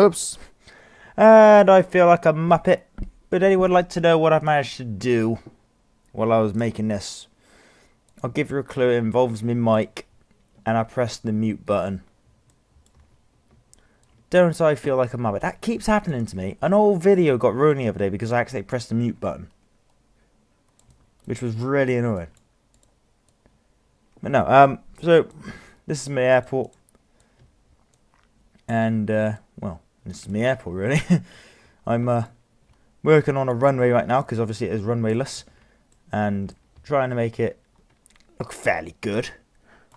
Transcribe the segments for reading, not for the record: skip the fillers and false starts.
Oops. And I feel like a muppet. Would anyone like to know what I've managed to do while I was making this? I'll give you a clue. It involves me mic, and I pressed the mute button. Don't I feel like a muppet? That keeps happening to me. An old video got ruined the other day because I accidentally pressed the mute button, which was really annoying. But no, so this is my airport, and well, this is my airport really. I'm working on a runway right now because obviously it is runwayless, and trying to make it look fairly good.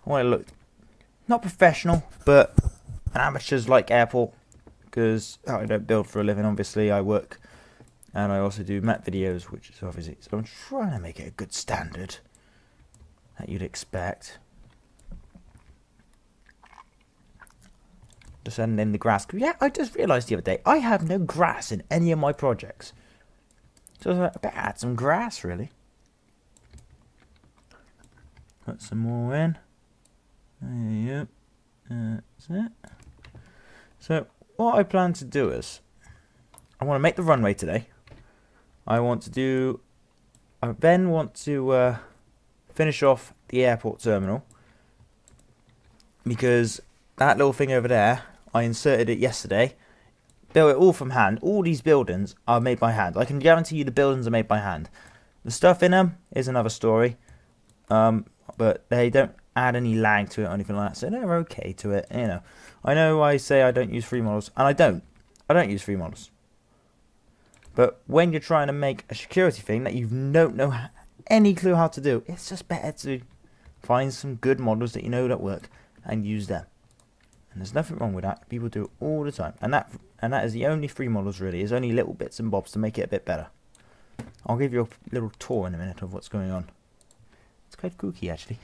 I want it to look not professional, but an amateur's like airport, because I don't build for a living. Obviously, I work, and I also do map videos, which is obviously, so I'm trying to make it a good standard that you'd expect. Just adding in the grass. Yeah, I just realised the other day I have no grass in any of my projects, so I better add some grass really. Put some more in. There you go. That's it. So what I plan to do is, I want to make the runway today. I then want to finish off the airport terminal, because that little thing over there, I inserted it yesterday, built it all from hand. All these buildings are made by hand. I can guarantee you the buildings are made by hand. The stuff in them is another story, but they don't add any lag to it or anything like that, so they're okay to it, you know. I know I say I don't use free models, and I don't use free models. But when you're trying to make a security thing that you don't know any clue how to do, it's just better to find some good models that you know that work and use them. And there's nothing wrong with that. People do it all the time, and that is the only free models really. It's only little bits and bobs to make it a bit better. I'll give you a little tour in a minute of what's going on. It's quite kooky actually.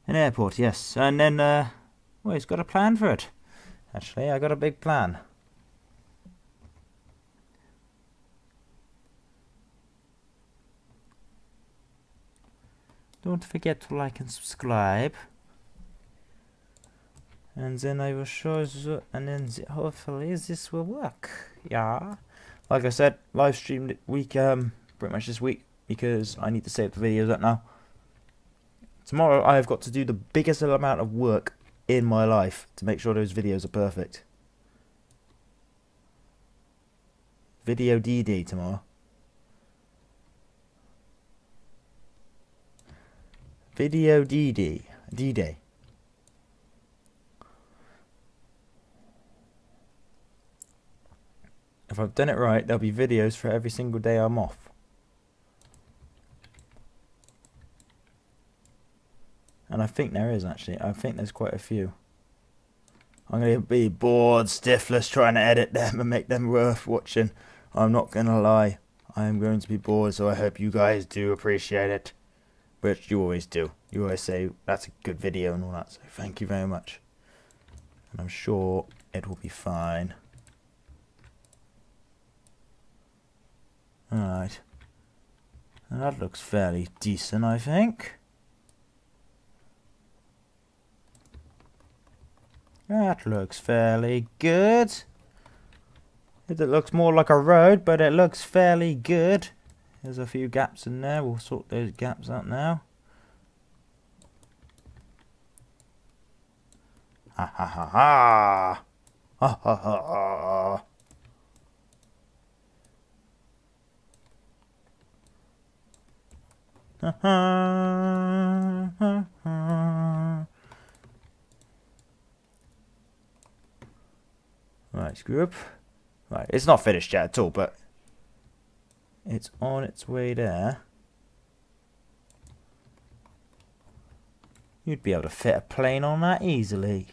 An airport, yes, and then well, he's got a plan for it. Actually, I got a big plan. Don't forget to like and subscribe. And then I will show you, and then hopefully this will work. Yeah. Like I said, live streamed week, pretty much this week, because I need to save the videos up now. Tomorrow I have got to do the biggest amount of work in my life to make sure those videos are perfect. Video D-Day tomorrow. Video D-Day. D-Day. If I've done it right, there'll be videos for every single day I'm off. And I think there is actually. I think there's quite a few. I'm going to be bored, stiffless, trying to edit them and make them worth watching. I'm not going to lie. I am going to be bored, so I hope you guys do appreciate it. Which you always do. You always say, that's a good video and all that. So thank you very much. And I'm sure it will be fine. Alright. And that looks fairly decent, I think. That looks fairly good. It looks more like a road, but it looks fairly good. There's a few gaps in there. We'll sort those gaps out now. Ha ha ha ha! Ha ha ha ha! Ha ha ha ha! Right, screw up. Right, it's not finished yet at all, but it's on its way there. You'd be able to fit a plane on that easily.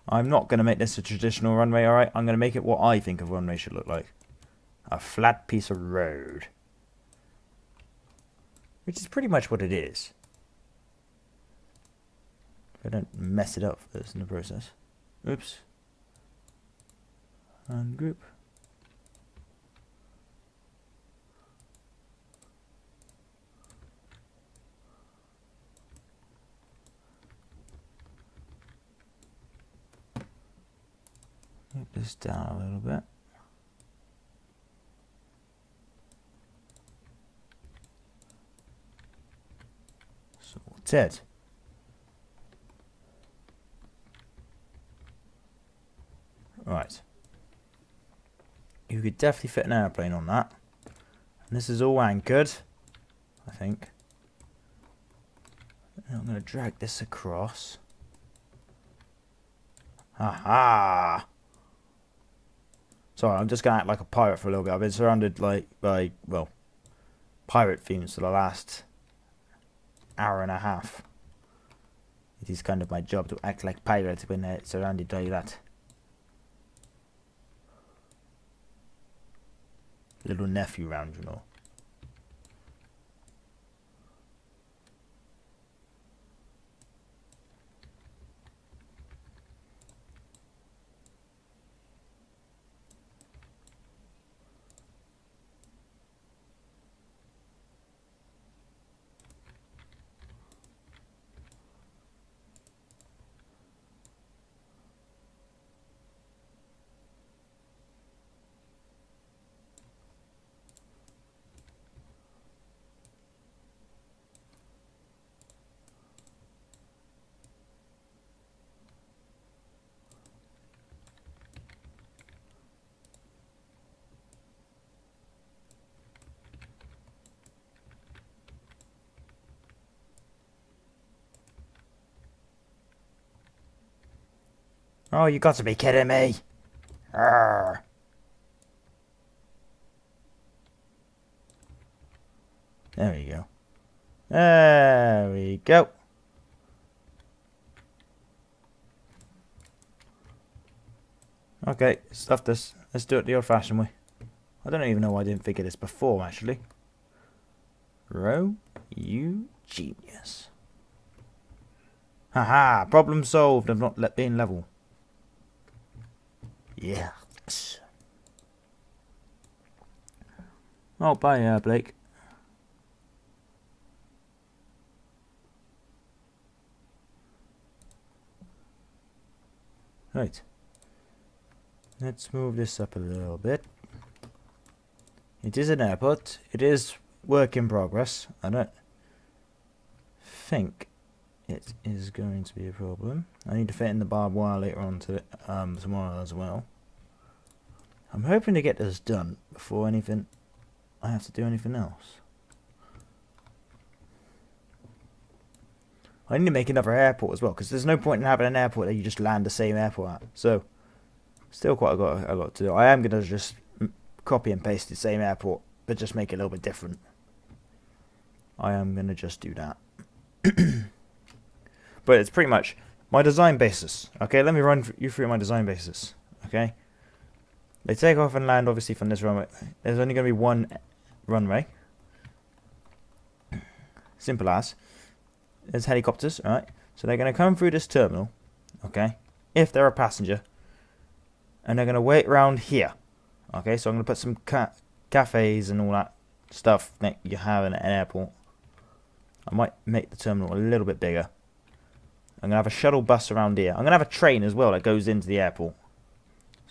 I'm not going to make this a traditional runway, alright? I'm going to make it what I think a runway should look like. A flat piece of road. Which is pretty much what it is. If I don't mess it up first in the process. Oops. Ungroup. this down a little bit. Sorted. Right. You could definitely fit an airplane on that. And this is all anchored, I think. And I'm going to drag this across. Aha! Sorry, I'm just going to act like a pirate for a little bit. I've been surrounded by, well, pirate themes for the last hour and a half. It is kind of my job to act like pirate when surrounded by that. Little nephew round, you know. Oh, you got to be kidding me! Arrgh. There we go. There we go. Okay, stuff this. Let's do it the old-fashioned way. I don't even know why I didn't figure this before, actually. You genius. Haha, problem solved of not being level. Yes. Oh, bye, Blake. Right. Let's move this up a little bit. It is an airport. It is work in progress. I don't think it is going to be a problem. I need to fit in the barbed wire later on to tomorrow as well. I'm hoping to get this done before I have to do anything else. I need to make another airport as well, because there's no point in having an airport that you just land the same airport at. So, still quite a lot to do. I am going to just copy and paste the same airport, but just make it a little bit different. I am going to just do that. But it's pretty much my design basis. Okay, let me run you through my design basis. Okay, they take off and land obviously from this runway. There's only going to be one runway. Simple as. There's helicopters, alright? So they're going to come through this terminal, okay? If they're a passenger. And they're going to wait around here. Okay, so I'm going to put some cafes and all that stuff that you have in an airport. I might make the terminal a little bit bigger. I'm going to have a shuttle bus around here. I'm going to have a train as well that goes into the airport.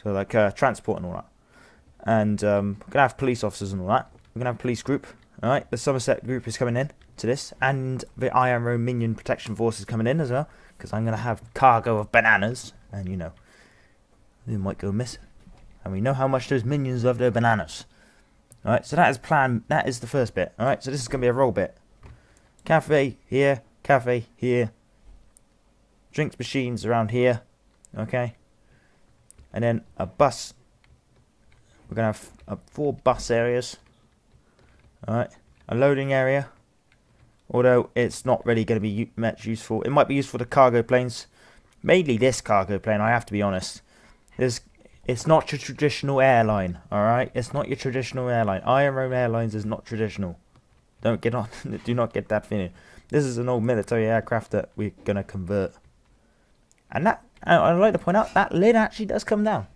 So like transport and all that. And I'm going to have police officers and all that. We're going to have a police group. Alright, the Somerset group is coming in to this. And the iamrome Minion Protection Force is coming in as well. Because I'm going to have cargo of bananas. And you know, they might go missing. And we know how much those minions love their bananas. Alright, so that is plan. That is the first bit. Alright, so this is going to be a roll bit. Cafe here. Cafe here. Drinks machines around here. Okay. And then a bus. We're going to have 4 bus areas. Alright. A loading area. Although it's not really going to be much useful. It might be useful to cargo planes. Mainly this cargo plane, I have to be honest. It's not your traditional airline. Alright. It's not your traditional airline. iamrome Airlines is not traditional. Don't get on. Do not get that feeling. This is an old military aircraft that we're going to convert. And that, I'd like to point out, that lid actually does come down,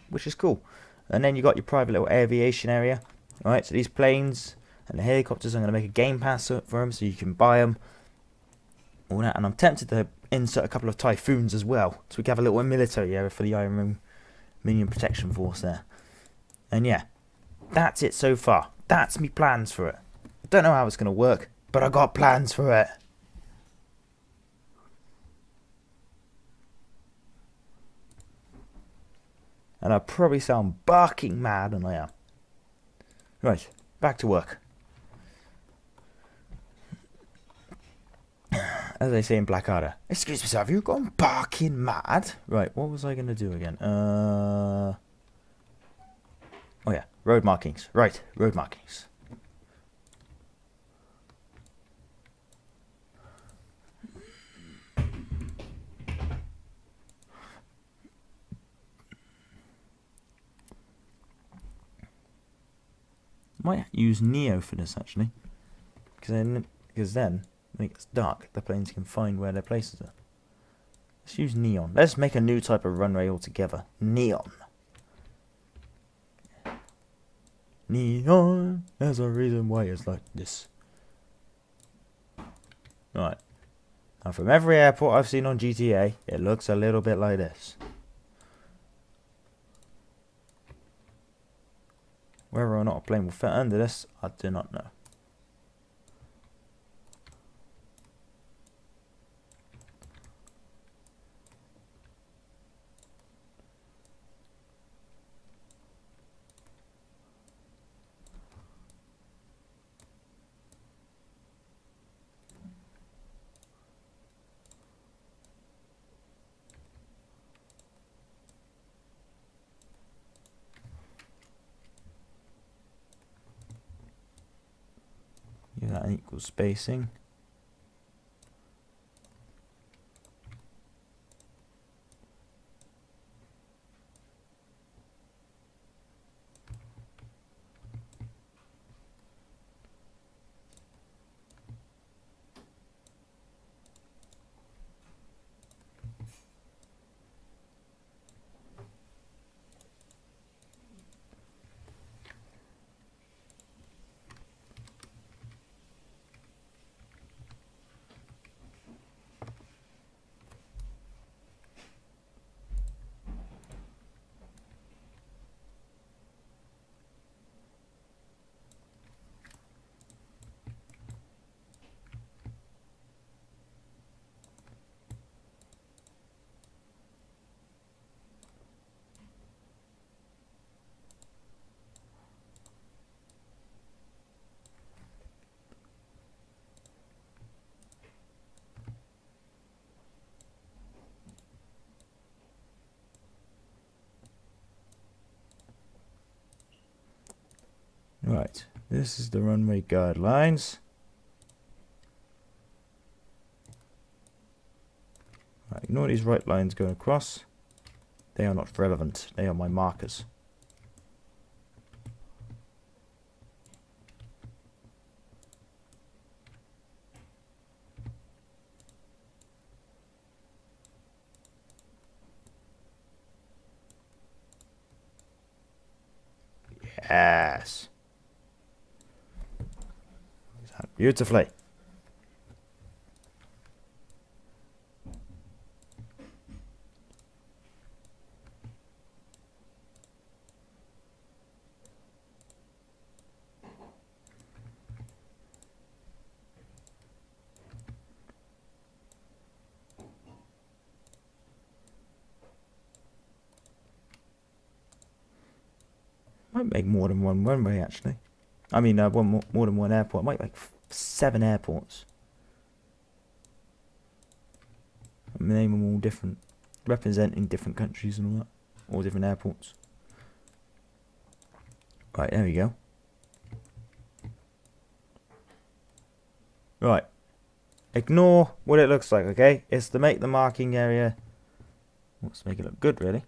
which is cool. And then you got your private little aviation area. Alright, so these planes and the helicopters, I'm going to make a game pass for them so you can buy them. All that, and I'm tempted to insert a couple of typhoons as well, so we can have a little military area for the iamrome Minion Protection Force there. And yeah, that's it so far. That's me plans for it. I don't know how it's going to work, but I got plans for it. And I probably sound barking mad, and I am. Right, back to work. As they say in Blackadder, excuse me, sir, have you gone barking mad? Right, what was I going to do again? Oh yeah, road markings. Right, road markings. Might use Neo for this actually, because then when it gets dark, the planes can find where their places are. Let's use neon. Let's make a new type of runway altogether. Neon. Neon. There's a reason why it's like this. Right. Now from every airport I've seen on GTA, it looks a little bit like this. Whether or not a plane will fit under this, I do not know. Give that an equal spacing. Right, this is the runway guidelines. Right, ignore these right lines going across. They are not relevant. They are my markers. Yes. Beautifully. Might make more than one runway actually. I mean, more than one airport. Might make 7 airports. Name them all different, representing different countries and all that, all different airports. Right, there we go. Right, ignore what it looks like. Okay, it's to make the marking area. Let's make it look good, really.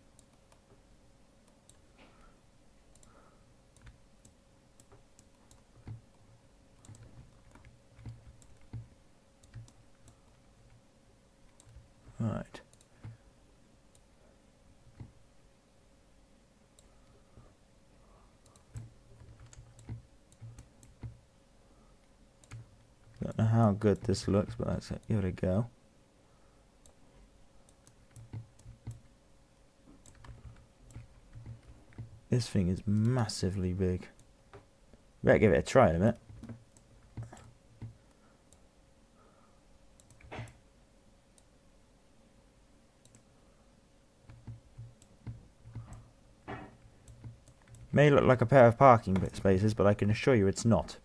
Right. Don't know how good this looks, but that's it. Here we go. This thing is massively big. Better give it a try in a minute. May look like a pair of parking spaces, but I can assure you it's not.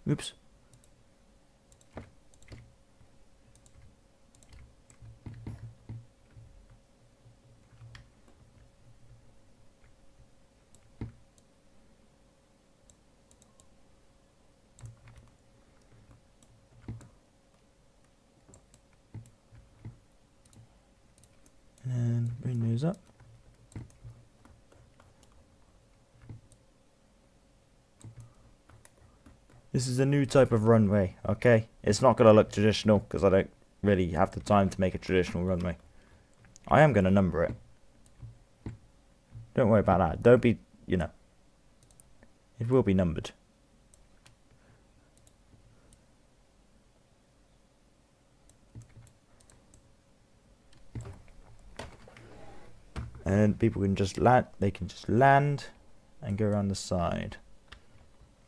Oops. And windows up. This is a new type of runway, okay? It's not going to look traditional because I don't really have the time to make a traditional runway. I am going to number it. Don't worry about that. Don't be, you know. It will be numbered. And people can just land, they can just land and go around the side.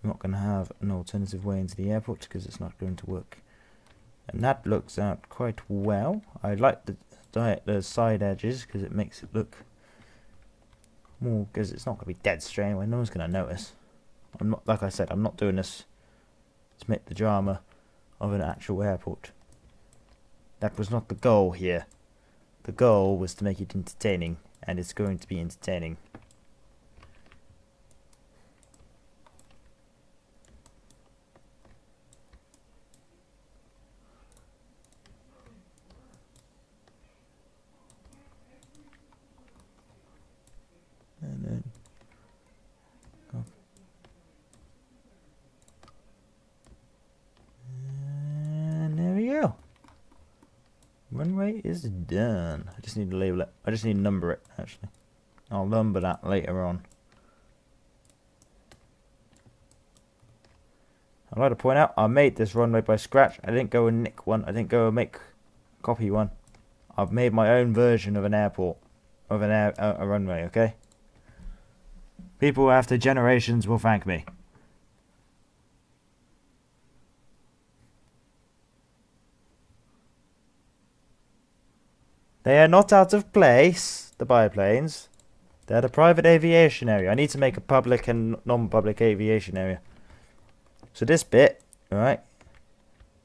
I'm not going to have an alternative way into the airport because it's not going to work. And that looks out quite well. I like the side edges because it makes it look more, because it's not going to be dead straight anyway. No one's going to notice. I'm not, like I said, I'm not doing this to make the drama of an actual airport. That was not the goal here. The goal was to make it entertaining, and it's going to be entertaining. And then go. And there we go. Runway is done. I just need to label it. I just need to number it, actually. I'll number that later on. I'd like to point out, I made this runway by scratch. I didn't go and nick one. I didn't go and copy one. I've made my own version of an airport, of a runway, okay? People after generations will thank me. They are not out of place, the biplanes. They're the private aviation area. I need to make a public and non-public aviation area. So this bit, alright,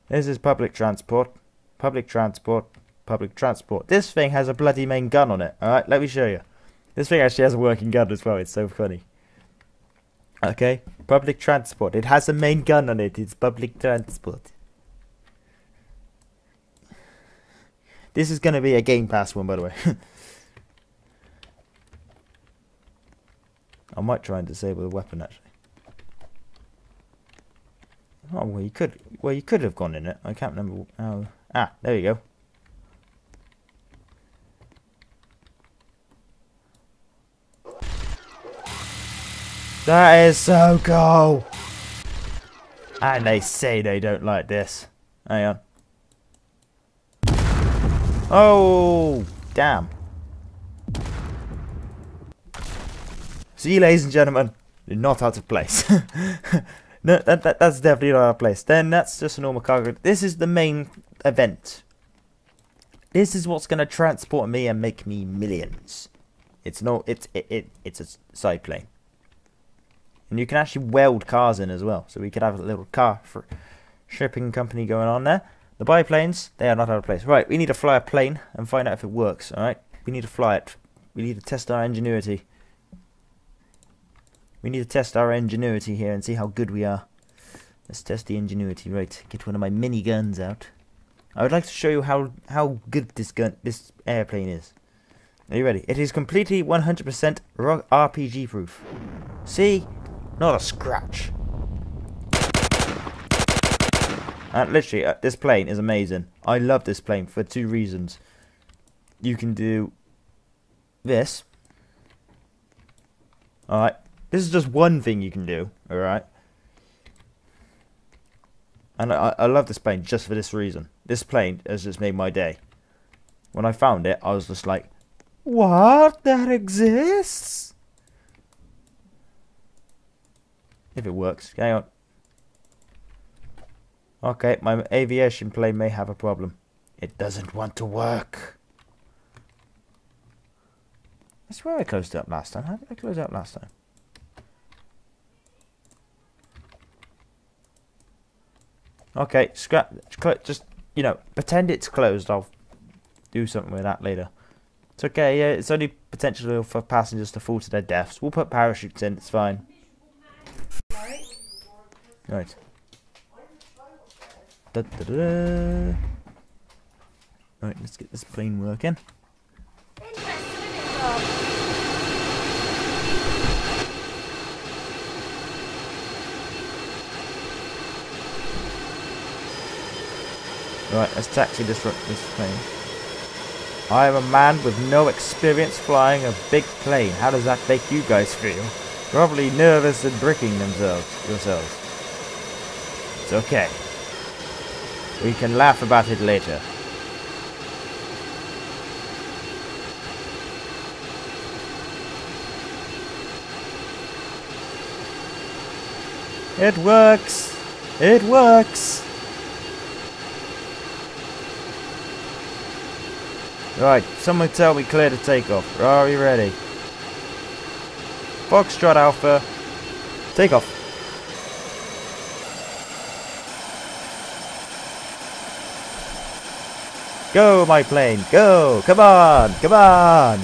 this is public transport, public transport, public transport. This thing has a bloody main gun on it, alright, let me show you. This thing actually has a working gun as well, it's so funny. Okay, public transport. It has a main gun on it, it's public transport. This is going to be a Game Pass one, by the way. I might try and disable the weapon, actually. Oh, well, you could have gone in it. I can't remember how. Ah, there you go. That is so cool. And they say they don't like this. Hang on. Oh, damn. See, ladies and gentlemen, you're not out of place. No, that's definitely not out of place. Then that's just a normal cargo. This is the main event. This is what's going to transport me and make me millions. It's a side plane. And you can actually weld cars in as well. So we could have a little car for shipping company going on there. The biplanes, they are not out of place. Right, we need to fly a plane and find out if it works, alright? We need to fly it. We need to test our ingenuity. We need to test our ingenuity here and see how good we are. Let's test the ingenuity. Right, get one of my mini guns out. I would like to show you how good this airplane is. Are you ready? It is completely 100% RPG proof. See? Not a scratch. And literally, this plane is amazing. I love this plane for 2 reasons. You can do this. Alright. This is just one thing you can do. Alright. And I love this plane just for this reason. This plane has just made my day. When I found it, I was just like, what? That exists? If it works. Hang on. Okay, my aviation plane may have a problem. It doesn't want to work. I swear I closed it up last time. How did I close it up last time? Okay, scrap. Just, you know, pretend it's closed. I'll do something with that later. It's okay, yeah, it's only potential for passengers to fall to their deaths. We'll put parachutes in, it's fine. Right. Da, da, da, da. Right, let's get this plane working. Right, let's taxi this plane. I am a man with no experience flying a big plane. How does that make you guys feel? Probably nervous and bricking yourselves. It's okay. We can laugh about it later. It works! It works! Right, someone tell me clear to takeoff. Are you ready? Foxtrot Alpha, take off. Go, my plane, go! Come on, come on!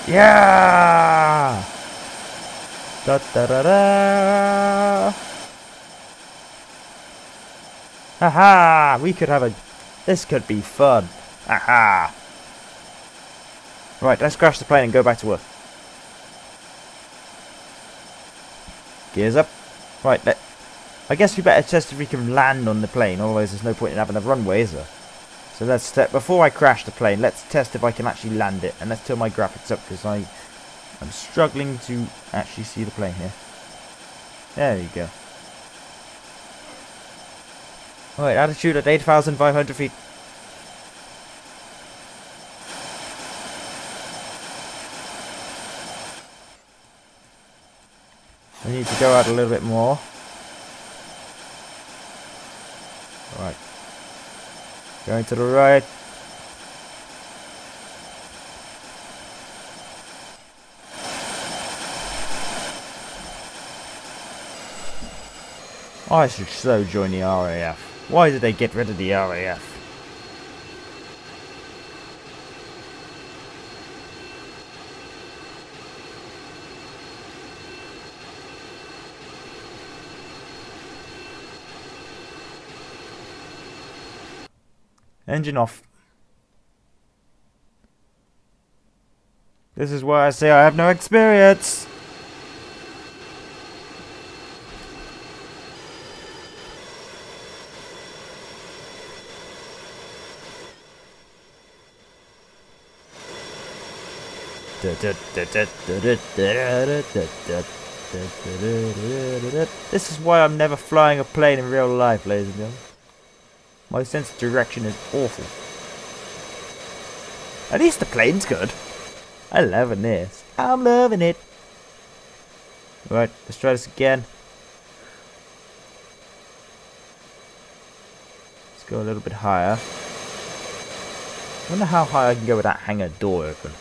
Yeah! Da da da da! Haha! We could have a. This could be fun. Haha! Right, let's crash the plane and go back to work. Gears up. Right, I guess we better test if we can land on the plane. Otherwise, there's no point in having a runway, is there? So let's before I crash the plane, let's test if I can actually land it, and let's turn my graphics up because I'm struggling to actually see the plane here. There you go. Alright, altitude at 8,500 feet. We need to go out a little bit more. Alright. Going to the right. I should so join the RAF. Why did they get rid of the RAF? Engine off. This is why I say I have no experience. This is why I'm never flying a plane in real life, ladies and gentlemen. My sense of direction is awful. At least the plane's good. I'm loving this. I'm loving it. Right, let's try this again. Let's go a little bit higher. I wonder how high I can go with that hangar door open.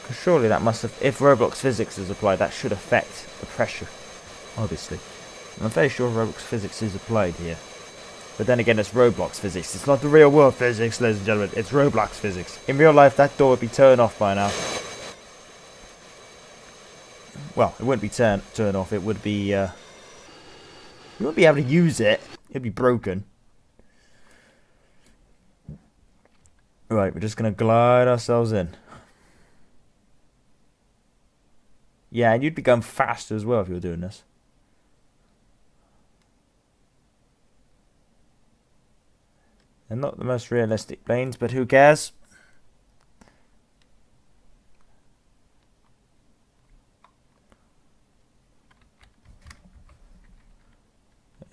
Because surely that must have, if Roblox physics is applied, that should affect the pressure. Obviously. I'm very sure Roblox physics is applied here. But then again, it's Roblox physics. It's not the real world physics, ladies and gentlemen. It's Roblox physics. In real life, that door would be turned off by now. Well, it wouldn't be turned off. It would be... you wouldn't be able to use it. It'd be broken. Right, we're just going to glide ourselves in. Yeah, and you'd be going faster as well if you were doing this. And not the most realistic planes, but who cares?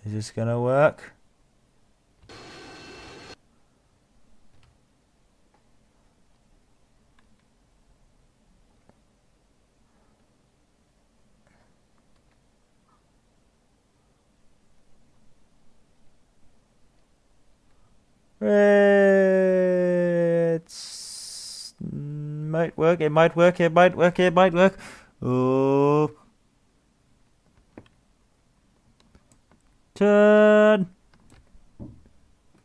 Is this gonna work? It's might work. It might work. It might work. It might work. Oh, turn!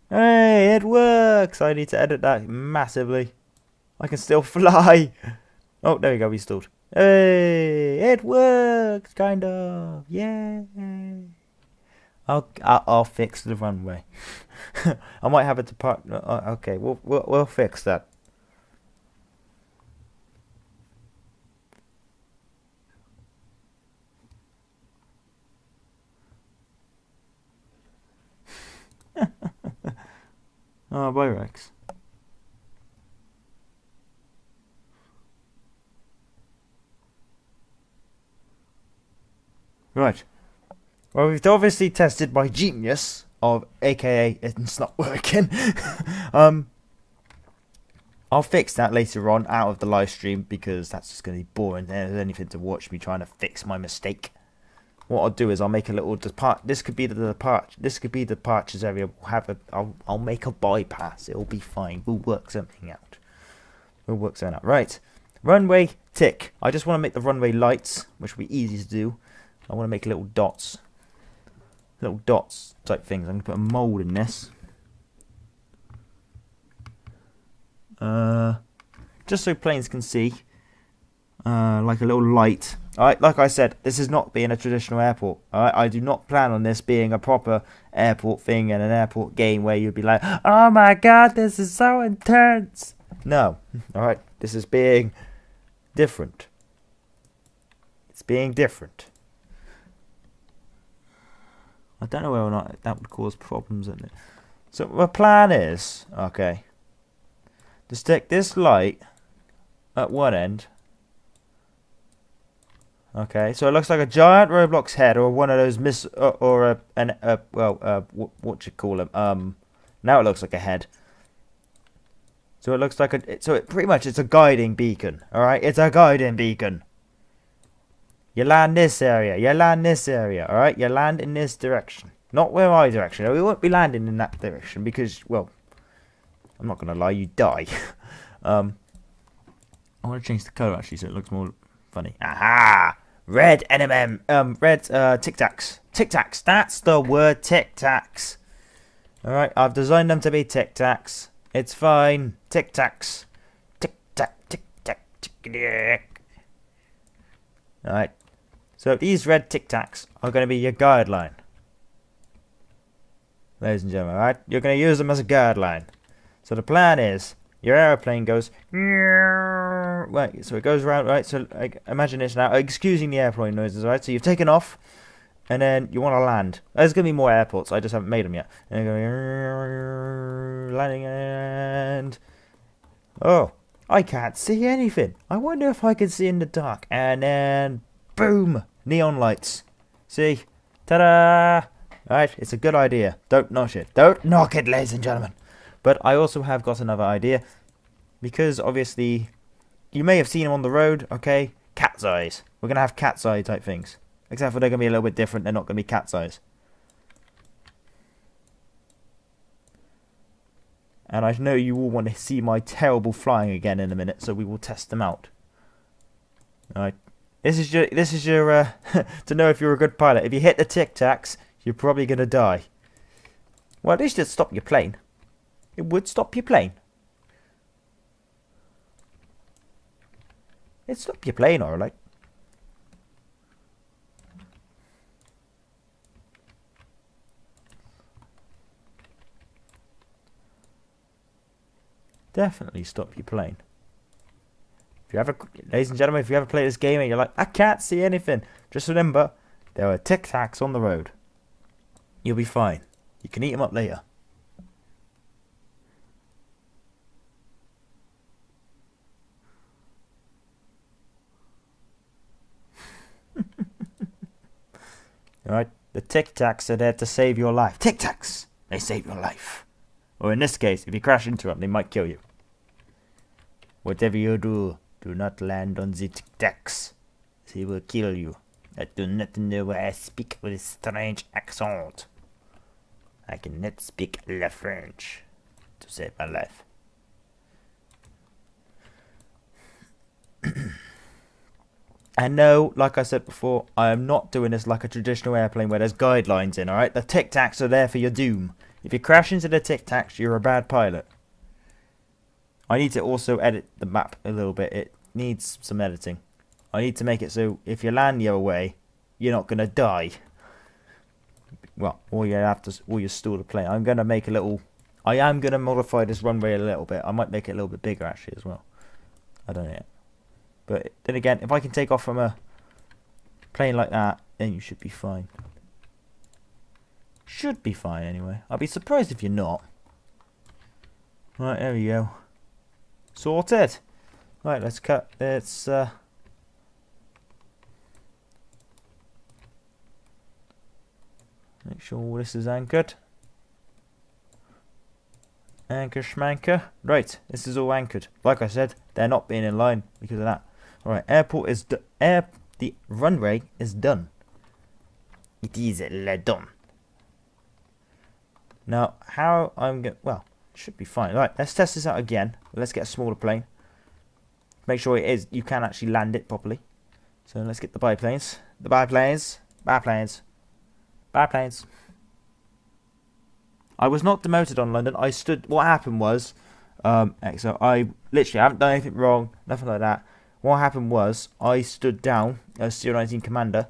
Hey, it works. I need to edit that massively. I can still fly. Oh, there we go. We stalled. Hey, it works, kind of. Yeah. I'll fix the runway. I might have it to park. Okay, we'll fix that. Oh, bye, Rex. Right. Well, we've obviously tested my genius, aka it's not working. I'll fix that later on out of the live stream because that's just going to be boring. There's anything to watch me trying to fix my mistake. What I'll do is I'll make a little depart. This could be the depart. This could be the departures area. I'll make a bypass. It'll be fine. We'll work something out. Right. Runway tick. I just want to make the runway lights, which will be easy to do. I want to make little dots. Little dots type things. I'm going to put a mold in this. Just so planes can see. Like a little light. Alright, like I said, this is not being a traditional airport. Alright, I do not plan on this being a proper airport thing and an airport game where you'd be like, oh my god, this is so intense. No. Alright, this is being different. It's being different. I don't know whether or not that would cause problems in it. So my plan is, okay, to stick this light at one end. Okay, so it looks like a giant Roblox head, or one of those what you call them? Now it looks like a head. So it looks like pretty much it's a guiding beacon. All right, it's a guiding beacon. You land this area. You land this area. All right, you land in this direction, not where my direction. We won't be landing in that direction because, well, I'm not gonna lie, you die. I want to change the color actually, so it looks more funny. Aha! Red red Tic Tacs. Tic Tacs. That's the word, Tic Tacs. All right, I've designed them to be Tic Tacs. It's fine. Tic Tacs. Tic Tac. Tic Tac. Tic Tac. All right. So these red Tic Tacs are going to be your guideline, ladies and gentlemen. All right, you're going to use them as a guideline. So the plan is, your aeroplane goes, right, so it goes around, right, so imagine this now, excusing the airplane noises, right, so you've taken off, and then you want to land. There's going to be more airports, I just haven't made them yet. And you're going, landing, and, oh, I can't see anything. I wonder if I can see in the dark. And then, boom, neon lights. See, ta-da! Alright, it's a good idea. Don't knock it. Don't knock it, ladies and gentlemen. But I also have got another idea, because obviously you may have seen them on the road, okay? Cat's eyes. We're going to have cat's eye type things. Except for they're going to be a little bit different. They're not going to be cat's eyes. And I know you all want to see my terrible flying again in a minute, so we will test them out. Alright. This is your to know if you're a good pilot. If you hit the Tic Tacs, you're probably going to die. Well, at least it'd stop your plane. It would stop your plane. It'd stop your plane, alright. Definitely stop your plane. If you ever, ladies and gentlemen, if you ever play this game and you're like, I can't see anything, just remember, there are Tic Tacs on the road. You'll be fine. You can eat them up later. Alright, the Tic Tacs are there to save your life. Tic Tacs! They save your life. Or in this case, if you crash into them, they might kill you. Whatever you do, do not land on the Tic Tacs. They will kill you. I do not know why I speak with a strange accent. I cannot speak la French to save my life. And no, like I said before, I am not doing this like a traditional airplane where there's guidelines in, alright? The Tic Tacs are there for your doom. If you crash into the Tic Tacs, you're a bad pilot. I need to also edit the map a little bit. It needs some editing. I need to make it so if you land the other way, you're not going to die. Well, or you stall the plane. I'm going to make a little... I am going to modify this runway a little bit. I might make it a little bit bigger actually as well. I don't know yet. But then again, if I can take off from a plane like that, then you should be fine. Should be fine anyway. I'll be surprised if you're not. Right, there we go. Sorted. Right, let's cut. Let's make sure all this is anchored. Anchor schmanker. Right, this is all anchored. Like I said, they're not being in line because of that. Alright, airport is the runway is done. It is done. Now, how I'm going... Well, it should be fine. Right, let's test this out again. Let's get a smaller plane. Make sure it is... You can actually land it properly. So let's get the biplanes. The biplanes. Biplanes. Biplanes. I was not demoted on London. I stood... What happened was... so I literally haven't done anything wrong. Nothing like that. What happened was... I stood down as 019 commander.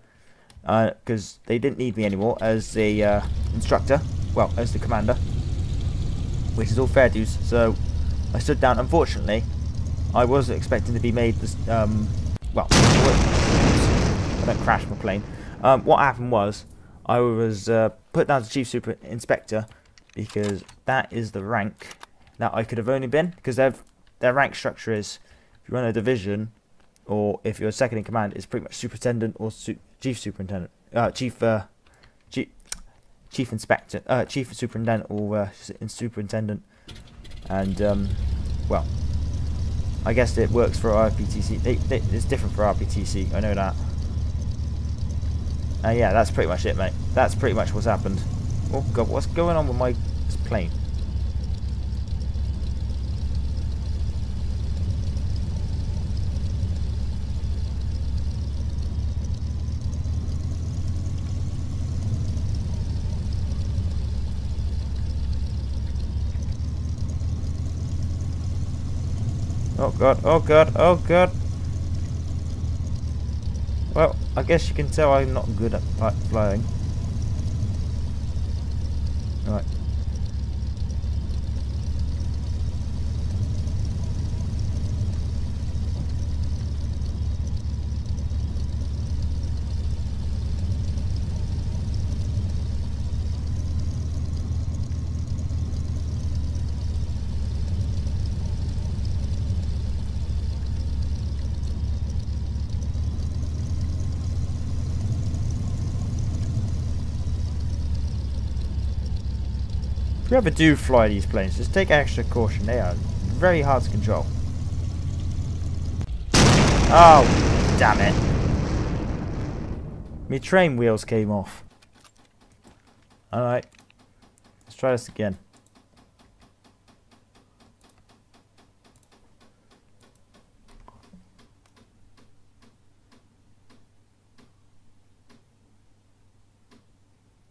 Because they didn't need me anymore as the instructor. Well, as the commander, which is all fair dues. So I stood down. Unfortunately, I was expecting to be made this. Well, I don't crash my plane. What happened was I was put down to Chief Super Inspector because that is the rank that I could have only been, because their rank structure is if you run a division or if you're a second in command, it's pretty much superintendent or chief superintendent, chief inspector, chief superintendent or superintendent, and well, I guess it works for RPTC. It's different for RPTC. I know that. Yeah, that's pretty much it, mate. That's pretty much what's happened. Oh god, what's going on with my plane? Oh god, oh god, oh god. Well, I guess you can tell I'm not good at flying. Right. If you ever do fly these planes, just take extra caution. They are very hard to control. Oh, damn it. My train wheels came off. Alright. Let's try this again.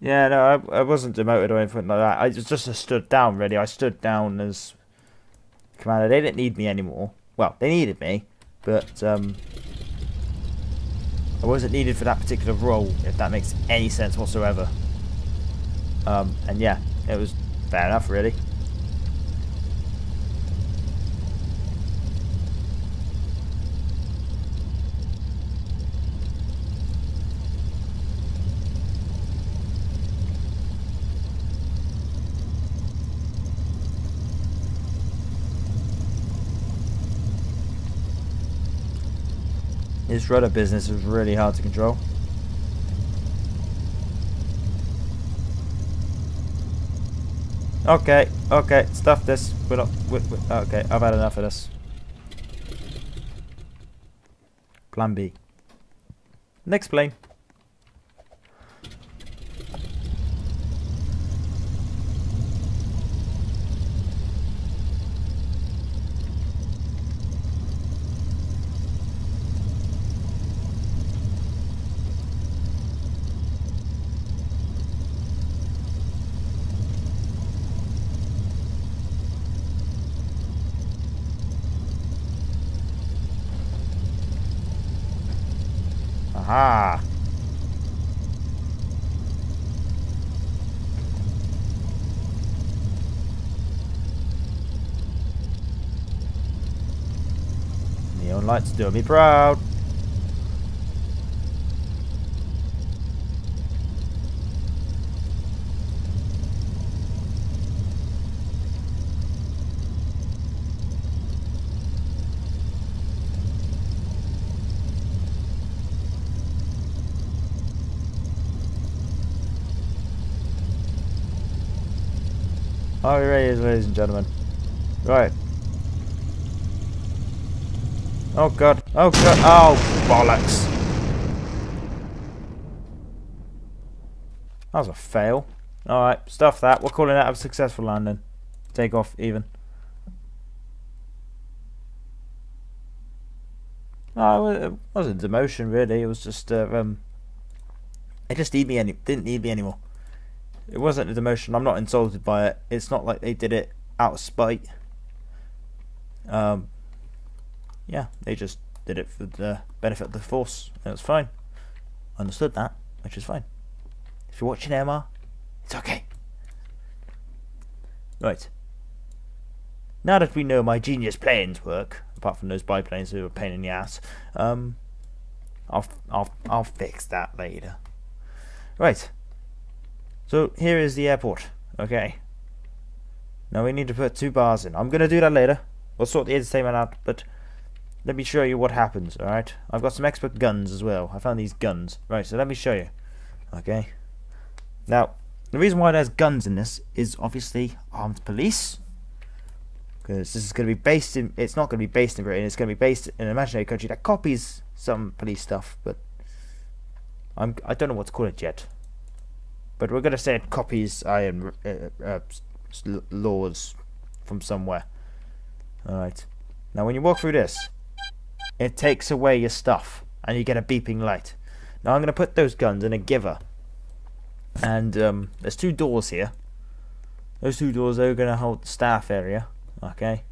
Yeah, no, I wasn't demoted or anything like that. I just stood down, really. I stood down as commander. They didn't need me anymore. Well, they needed me, but I wasn't needed for that particular role, if that makes any sense whatsoever. And yeah, it was fair enough, really. This rudder business is really hard to control. Okay, okay, stuff this. We're not. Okay, I've had enough of this. Plan B. Next plane. Aha! Neon lights do me proud. Are we ready, ladies and gentlemen? Right. Oh god. Oh god. Oh, bollocks. That was a fail. Alright, stuff that. We're calling that a successful landing. Take off even. No, it wasn't demotion really. It was just it just didn't need me anymore. It wasn't a demotion. I'm not insulted by it. It's not like they did it out of spite. Yeah, they just did it for the benefit of the force. And it was fine. Understood that, which is fine. If you're watching MR, it's okay. Right. Now that we know my genius planes work, apart from those biplanes who are a pain in the ass, I'll fix that later. Right. So here is the airport. Okay. Now we need to put 2 bars in. I'm gonna do that later. We'll sort the entertainment out, but let me show you what happens. All right. I've got some expert guns as well. I found these guns. Right. So let me show you. Okay. Now the reason why there's guns in this is obviously armed police. Because this is going to be based in, it's not going to be based in Britain, it's going to be based in an imaginary country that copies some police stuff, but I don't know what to call it yet. But we're going to say it copies laws from somewhere. Alright. Now when you walk through this, it takes away your stuff, and you get a beeping light. Now I'm going to put those guns in a giver. And there's 2 doors here. Those 2 doors are going to hold the staff area. Okay,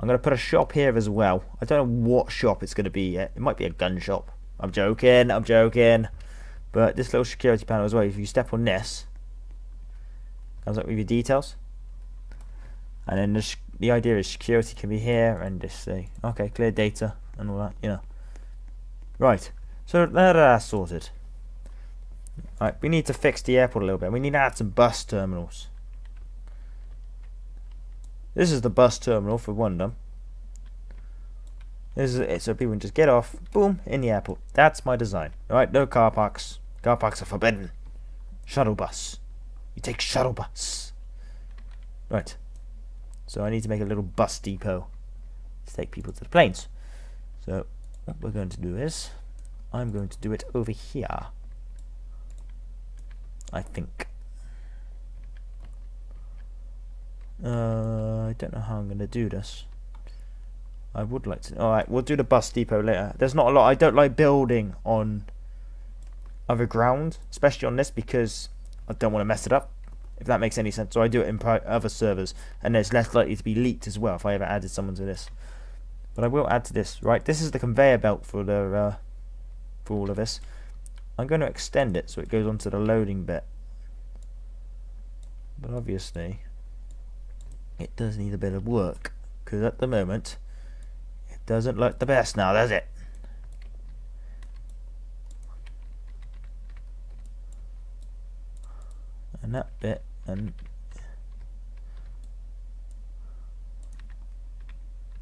I'm going to put a shop here as well. I don't know what shop it's going to be yet. It might be a gun shop. I'm joking. But this little security panel as well, if you step on this, comes up with your details. And then the idea is security can be here and just say, okay, clear data and all that, you know. Right, so that's sorted. Right, we need to fix the airport a little bit. We need to add some bus terminals. This is the bus terminal for one of them. This is it, so people can just get off, boom, in the airport. That's my design. Alright, no car parks. Car parks are forbidden. Shuttle bus. You take shuttle bus. Right. So I need to make a little bus depot to take people to the planes. So what we're going to do is, I'm going to do it over here. I think. I don't know how I'm going to do this. I would like to. Alright, we'll do the bus depot later. There's not a lot. I don't like building on other ground, especially on this, because I don't want to mess it up, if that makes any sense. So I do it in other servers, and it's less likely to be leaked as well if I ever added someone to this. But I will add to this. Right, this is the conveyor belt for the for all of this. I'm going to extend it so it goes onto the loading bit. But obviously, it does need a bit of work, because at the moment, it doesn't look the best now, does it? And that bit, and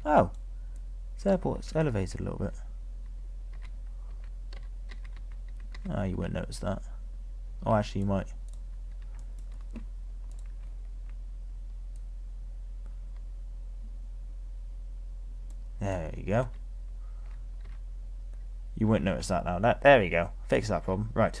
oh, this airport's elevated a little bit. Oh, you won't notice that. Oh, actually, you might. There you go. You won't notice that now. There we go. Fix that problem. Right.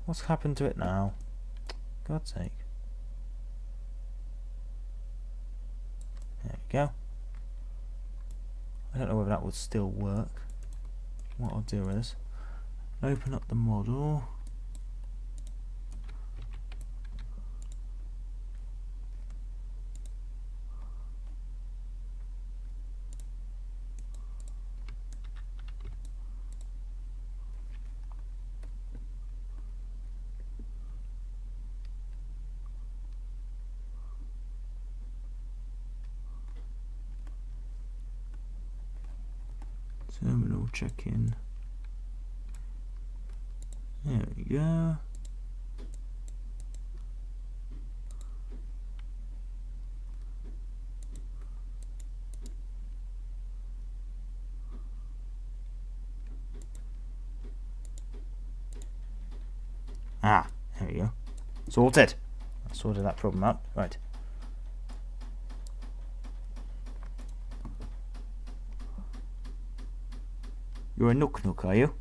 What's happened to it now? God's sake. There we go. I don't know whether that would still work. What I'll do is open up the model. Terminal check-in. There we go. Ah, there we go. Sorted. I sorted that problem out. Right. You're a nook, are you?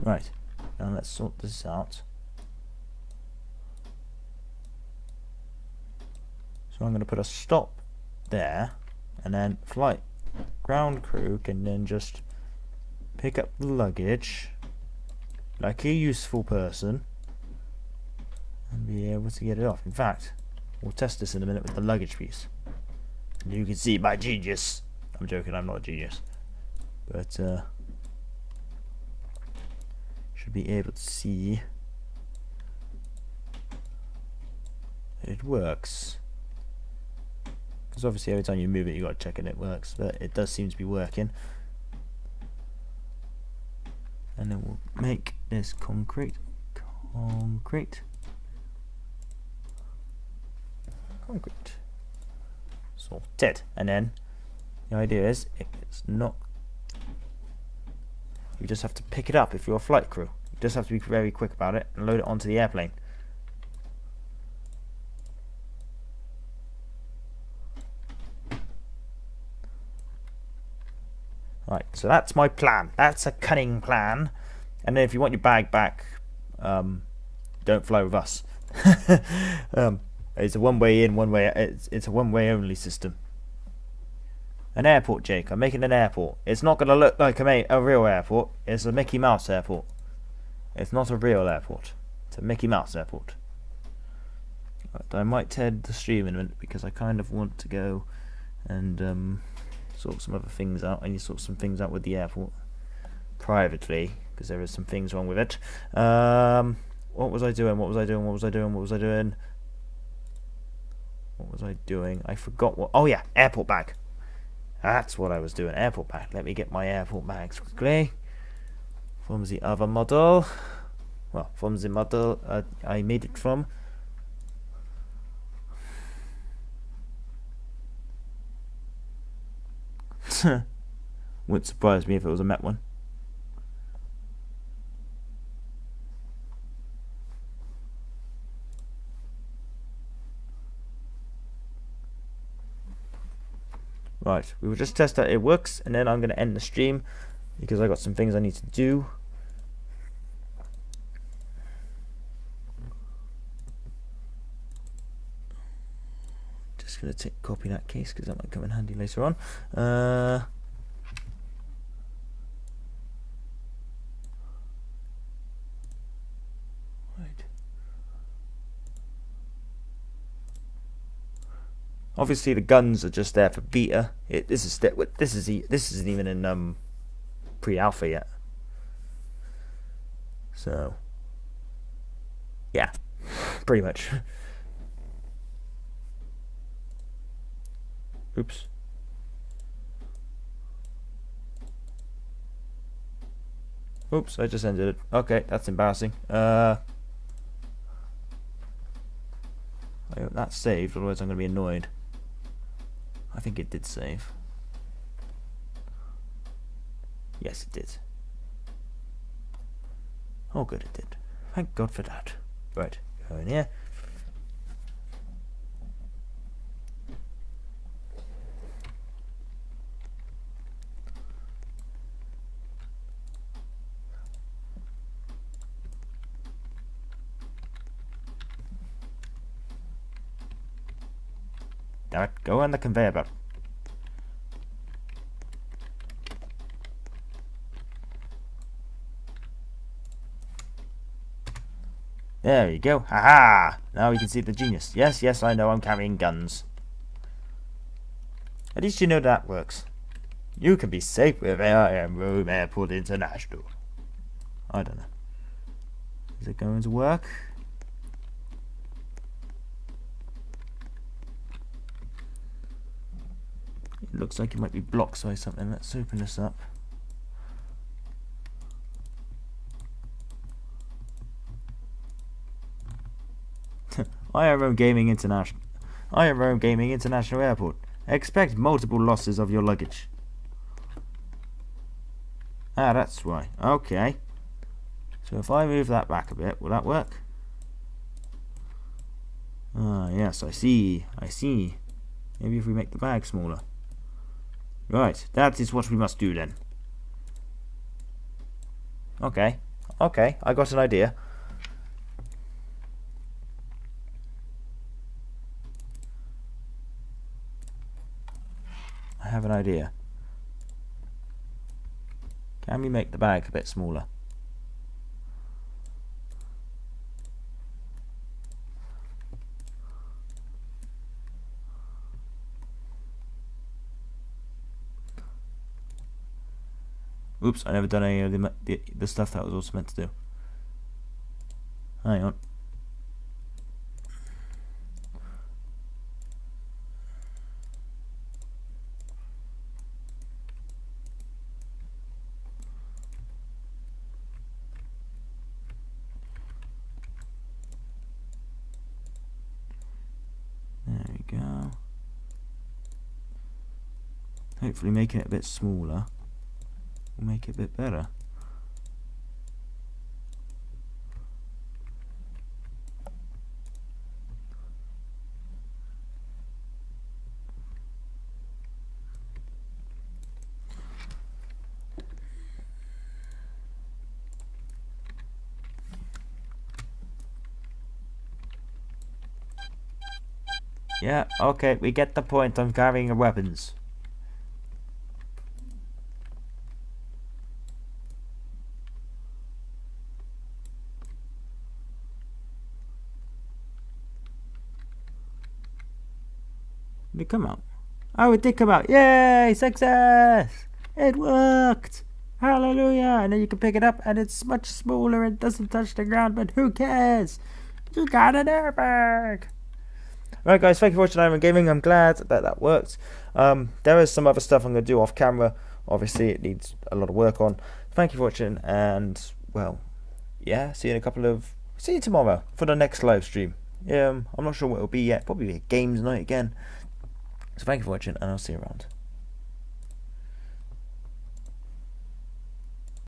Right. Now let's sort this out. So I'm going to put a stop there, and then flight ground crew can then just pick up the luggage like a useful person and be able to get it off. In fact, we'll test this in a minute with the luggage piece. And you can see my genius. I'm joking, I'm not a genius. But should be able to see it works. Because obviously every time you move it you got to check and it works, but it does seem to be working. And then we'll make this concrete. Sorted. And then the idea is, if it's not, you just have to pick it up if you're a flight crew. You just have to be very quick about it and load it onto the airplane. Right, so that's my plan. That's a cunning plan. And then if you want your bag back, don't fly with us. It's a one-way in, one-way. It's a one-way only system. An airport, Jake. I'm making an airport. It's not going to look like a real airport. It's a Mickey Mouse airport. It's not a real airport. It's a Mickey Mouse airport. Right, I might end the stream in a minute because I kind of want to go and sort some other things out. I need to sort some things out with the airport privately because there is some things wrong with it. What was I doing? I forgot what. Oh yeah, airport bag. That's what I was doing. Airport bag. Let me get my airport bags quickly. From the other model. Well, from the model I made it from. Wouldn't surprise me if it was a Met one. Right, we will just test that it works, and then I'm going to end the stream because I got some things I need to do. Just going to copy that case because that might come in handy later on. Right. Obviously, the guns are just there for beta. This isn't even in pre-alpha yet. So, yeah, pretty much. Oops. Oops, I just ended it. Okay, that's embarrassing. I hope that's saved, otherwise I'm going to be annoyed. I think it did save. Yes, it did. Oh, good, it did. Thank God for that. Right, go in here. Damn it, go on the conveyor belt. There you go. Haha! Now we can see the genius. Yes, yes, I know I'm carrying guns. At least you know that works. You can be safe with iamrome Airport International. I don't know. Is it going to work? It looks like it might be blocked by something. Let's open this up. iamrome Gaming International. iamrome Gaming International Airport. Expect multiple losses of your luggage. Ah, that's why. Okay. So if I move that back a bit, will that work? Ah, yes, I see. I see. Maybe if we make the bag smaller. Right, that is what we must do then. Okay. Okay, I got an idea. I have an idea. Can we make the bag a bit smaller? Oops, I never done any of the stuff that I was also meant to do. Hang on. There we go. Hopefully making it a bit smaller will make it a bit better. Yeah, okay, we get the point. I'm carrying weapons. Did it come out? Oh, it did come out. Yay! Success! It worked! Hallelujah! And then you can pick it up and it's much smaller and doesn't touch the ground, but who cares? You got an airbag! Right guys, thank you for watching iamrome Gaming. I'm glad that worked. There is some other stuff I'm going to do off camera. Obviously it needs a lot of work on. Thank you for watching, and well, yeah, see you tomorrow for the next live stream. I'm not sure what it'll be yet. Probably a games night again. So thank you for watching, and I'll see you around.